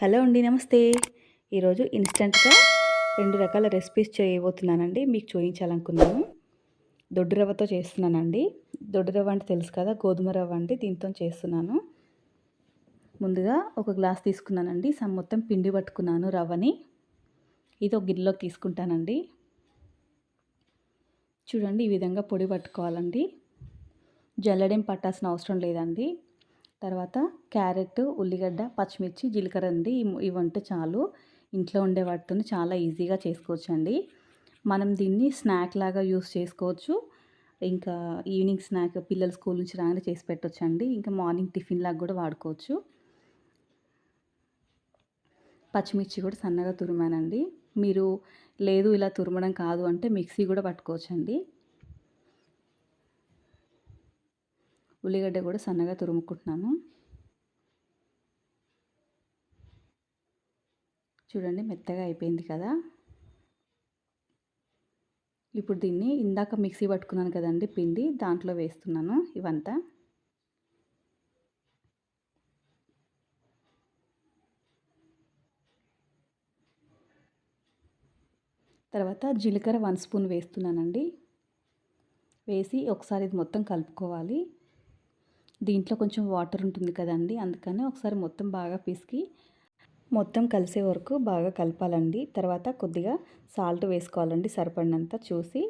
Hello అండి. నమస్తే. ఈరోజు ఇన్‌స్టంట్‌గా 2 రకాల రెసిపీస్ చేయబోతున్నానండి. మీకు చూయించాలనుకున్నాను. దొడ్డు రవ్వతో చేస్తున్నానండి. దొడ్డు రవ్వ అంటే తెలుసు కదా! గోధుమ రవ్వ అండి. దీంతోని చేస్తున్నాను. ముందుగా ఒక గ్లాస్ తీసుకున్నానండి. మొత్తం పిండి పట్టుకున్నాను రవ్వని. ఇది ఒక గిన్నెలోకి తీసుకుంటానండి. చూడండి ఈ విధంగా పొడి పట్టుకోవాలండి. జల్లెడేం పట్టాల్సిన అవసరం లేదండి. తర్వాత క్యారెట్, ఉల్లిగడ్డ, పచ్చిమిర్చి, జీలకర్ర అండి. ఇవి ఉంటే చాలు. ఇంట్లో ఉండే వాటితోని చాలా ఈజీగా చేసుకోవచ్చండి. మనం దీన్ని స్నాక్ లాగా యూస్ చేసుకోవచ్చు. ఇంకా ఈవినింగ్ స్నాక్ పిల్లలు స్కూల్ నుంచి రాగానే చేసి పెట్టొచ్చండి. ఇంకా మార్నింగ్ టిఫిన్ లాగా కూడా వాడుకోవచ్చు. పచ్చిమిర్చి కూడా సన్నగా తురిమానండి. మీరు లేదు ఇలా తురమడం కాదు అంటే మిక్సీ కూడా పట్టుకోవచ్చండి. ఉల్లిగడ్డ కూడా సన్నగా తురుముకుంటున్నాను. చూడండి మెత్తగా అయిపోయింది కదా! ఇప్పుడు దీన్ని ఇందాక మిక్సీ పట్టుకున్నాను కదండీ పిండి, దాంట్లో వేస్తున్నాను ఇవంతా. తర్వాత జీలకర్ర 1 స్పూన్ వేస్తున్నానండి. వేసి ఒకసారి ఇది మొత్తం కలుపుకోవాలి. దీంట్లో కొంచెం వాటర్ ఉంటుంది కదండీ, అందుకని ఒకసారి మొత్తం బాగా పిసికి మొత్తం కలిసే వరకు బాగా కలపాలండి. తర్వాత కొద్దిగా సాల్ట్ వేసుకోవాలండి సరిపడినంత చూసి.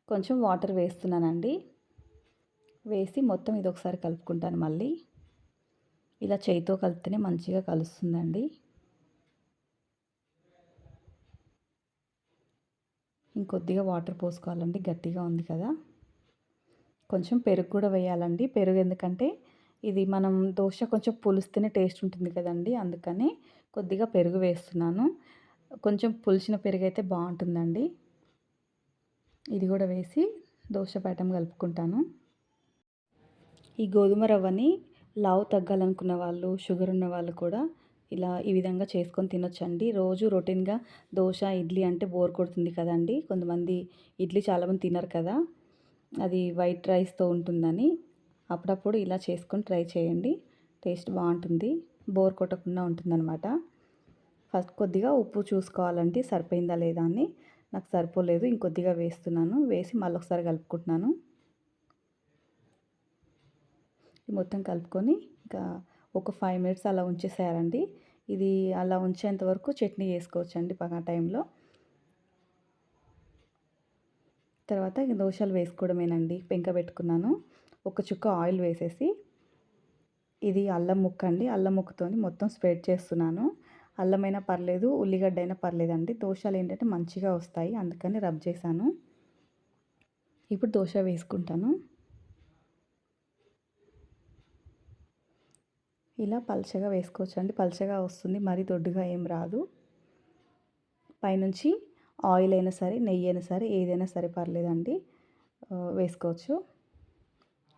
కొంచెం వాటర్ వేస్తున్నానండి. వేసి మొత్తం ఇది ఒకసారి కలుపుకుంటాను మళ్ళీ. ఇలా చేయితో కలిపితేనే మంచిగా కలుస్తుందండి. ఇంకొద్దిగా వాటర్ పోసుకోవాలండి, గట్టిగా ఉంది కదా! కొంచెం పెరుగు కూడా వేయాలండి. పెరుగు ఎందుకంటే ఇది మనం దోస కొంచెం పులిస్తేనే టేస్ట్ ఉంటుంది కదండీ, అందుకని కొద్దిగా పెరుగు వేస్తున్నాను. కొంచెం పులిసిన పెరుగైతే బాగుంటుందండి. ఇది కూడా వేసి దోస బ్యాటర్ కలుపుకుంటాను. ఈ గోధుమ రవ్వని లావు తగ్గాలనుకున్న వాళ్ళు, షుగర్ ఉన్న వాళ్ళు కూడా ఇలా ఈ విధంగా చేసుకొని తినొచ్చండి. రోజు రొటీన్‌గా దోస, ఇడ్లీ అంటే బోర్ కొడుతుంది కదండీ. కొంతమంది ఇడ్లీ చాలామంది తినరు కదా! అది వైట్ రైస్‌తో ఉంటుందని. అప్పుడప్పుడు ఇలా చేసుకొని ట్రై చేయండి. టేస్ట్ బాగుంటుంది. బోర్ కొట్టకుండా ఉంటుందన్నమాట. ఫస్ట్ కొద్దిగా ఉప్పు చూసుకోవాలండి సరిపోయిందా లేదా అని. నాకు సరిపోలేదు, ఇంకొద్దిగా వేస్తున్నాను. వేసి మళ్ళీ ఒకసారి కలుపుకుంటున్నాను. మొత్తం కలుపుకొని ఇంకా ఒక 5 మినిట్స్ అలా ఉంచేసేయాలండి. ఇది అలా ఉంచేంత వరకు చట్నీ చేసుకోవచ్చండి ఆ టైంలో. తర్వాత దోసలు వేసుకోవడమేనండి. పెంక పెట్టుకున్నాను. ఒక చుక్క ఆయిల్ వేసేసి, ఇది అల్లం ముక్క అండి. అల్లం ముక్కతోని మొత్తం స్ప్రెడ్ చేస్తున్నాను. అల్లమైనా పర్లేదు, ఉల్లిగడ్డ అయినా పర్లేదండి. దోసలు ఏంటంటే మంచిగా వస్తాయి, అందుకని రబ్ చేశాను. ఇప్పుడు దోస వేసుకుంటాను. ఇలా పల్చగా వేసుకోవచ్చండి. పల్చగా వస్తుంది, మరీ దొడ్డుగా ఏం రాదు. పైనుంచి ఆయిల్ అయినా సరే, నెయ్యి అయినా సరే, ఏదైనా సరే పర్లేదండి, వేసుకోవచ్చు.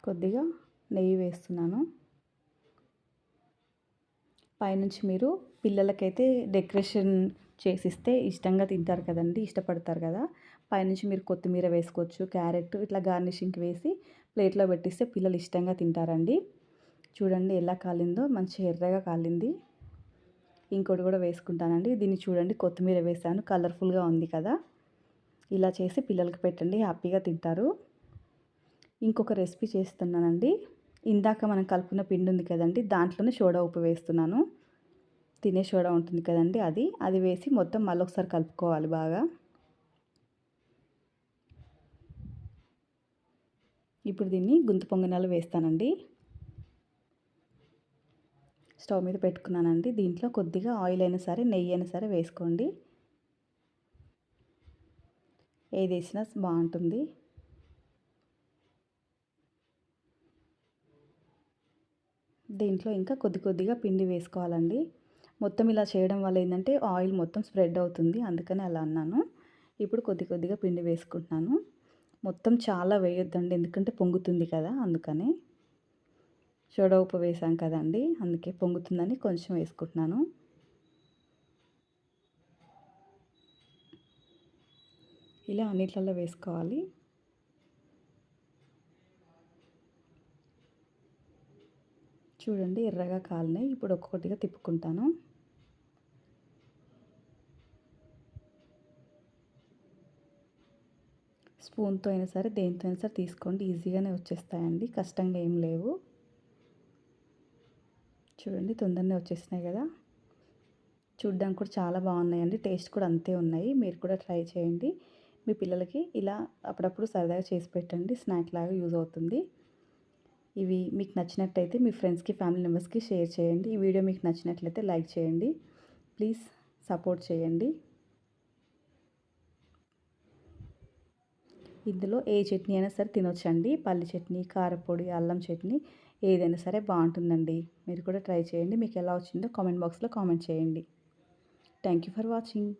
కొద్దిగా నెయ్యి వేస్తున్నాను. పైనుంచి మీరు పిల్లలకైతే డెకరేషన్ చేసిస్తే ఇష్టంగా తింటారు కదండీ, ఇష్టపడతారు కదా! పైనుంచి మీరు కొత్తిమీర వేసుకోవచ్చు, క్యారెట్ ఇట్లా గార్నిషింగ్‌కి వేసి ప్లేట్‌లో పెట్టిస్తే పిల్లలు ఇష్టంగా తింటారండి. చూడండి ఎలా కాలిందో, మంచిగా ఎర్రగా కాలింది. ఇంకోటి కూడా వేసుకుంటానండి. దీన్ని చూడండి కొత్తిమీర వేసాను, కలర్ఫుల్‌గా ఉంది కదా! ఇలా చేసి పిల్లలకి పెట్టండి, హ్యాపీగా తింటారు. ఇంకొక రెసిపీ చేస్తున్నానండి. ఇందాక మనం కలుపుకున్న పిండి ఉంది కదండీ, దాంట్లోనే సోడా ఉప్పు వేస్తున్నాను. తినే సోడా ఉంటుంది కదండీ, అది వేసి మొత్తం మళ్ళొకసారి కలుపుకోవాలి బాగా. ఇప్పుడు దీన్ని గుంత పొంగనాలు వేస్తానండి. స్టవ్ మీద పెట్టుకున్నానండి. దీంట్లో కొద్దిగా ఆయిల్ అయినా సరే, నెయ్యి అయినా సరే వేసుకోండి. ఏది వేసినా బాగుంటుంది. దీంట్లో ఇంకా కొద్దిగా పిండి వేసుకోవాలండి. మొత్తం ఇలా చేయడం వల్ల ఏంటంటే ఆయిల్ మొత్తం స్ప్రెడ్ అవుతుంది, అందుకని అలా అన్నాను. ఇప్పుడు కొద్దిగా పిండి వేసుకుంటున్నాను. మొత్తం చాలా వేయొద్దండి, ఎందుకంటే పొంగుతుంది కదా, అందుకని. సోడా ఉప్పు వేసాం కదండి, అందుకే పొంగుతుందని కొంచెం వేసుకుంటున్నాను. ఇలా అన్నిట్లలో వేసుకోవాలి. చూడండి ఎర్రగా కాలినాయి. ఇప్పుడు ఒక్కొక్కటిగా తిప్పుకుంటాను. స్పూన్‌తో అయినా సరే, దేనితో అయినా సరే తీసుకోండి. ఈజీగానే వచ్చేస్తాయండి. కష్టంగా ఏం లేవు. చూడండి తొందరనే వచ్చేసినాయి కదా! చూడ్డానికి కూడా చాలా బాగున్నాయండి. టేస్ట్ కూడా అంతే ఉన్నాయి. మీరు కూడా ట్రై చేయండి. మీ పిల్లలకి ఇలా అప్పుడప్పుడు సరదాగా చేసి పెట్టండి. స్నాక్ లాగా యూజ్ అవుతుంది. ఇవి మీకు నచ్చినట్టయితే మీ ఫ్రెండ్స్‌కి, ఫ్యామిలీ మెంబర్స్‌కి షేర్ చేయండి. ఈ వీడియో మీకు నచ్చినట్లయితే లైక్ చేయండి. ప్లీజ్ సపోర్ట్ చేయండి. ఇందులో ఏ చట్నీ అయినా సరే తినొచ్చండి. పల్లి చట్నీ, కారపొడి, అల్లం చట్నీ ఏదైనా సరే బాగుంటుందండి. మీరు కూడా ట్రై చేయండి. మీకు ఎలా వచ్చిందో కామెంట్ బాక్స్‌లో కామెంట్ చేయండి. Thank you for watching.